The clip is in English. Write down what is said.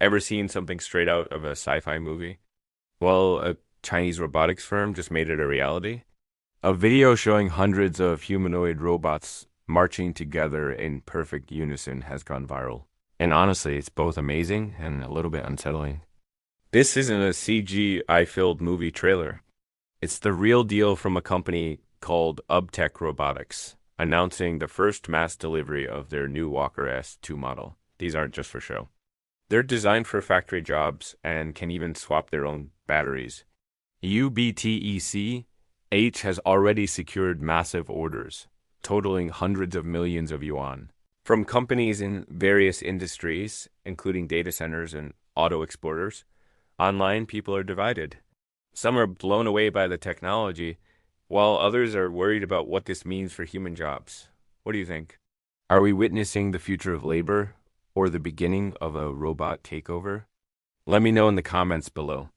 Ever seen something straight out of a sci-fi movie? Well, a Chinese robotics firm just made it a reality. A video showing hundreds of humanoid robots marching together in perfect unison has gone viral. And honestly, it's both amazing and a little bit unsettling. This isn't a CGI-filled movie trailer. It's the real deal from a company called UBTECH Robotics, announcing the first mass delivery of their new Walker S2 model. These aren't just for show. They're designed for factory jobs and can even swap their own batteries. UBTECH has already secured massive orders, totaling hundreds of millions of yuan, from companies in various industries, including data centers and auto exporters. Online, people are divided. Some are blown away by the technology, while others are worried about what this means for human jobs. What do you think? Are we witnessing the future of labor or the beginning of a robot takeover? Let me know in the comments below.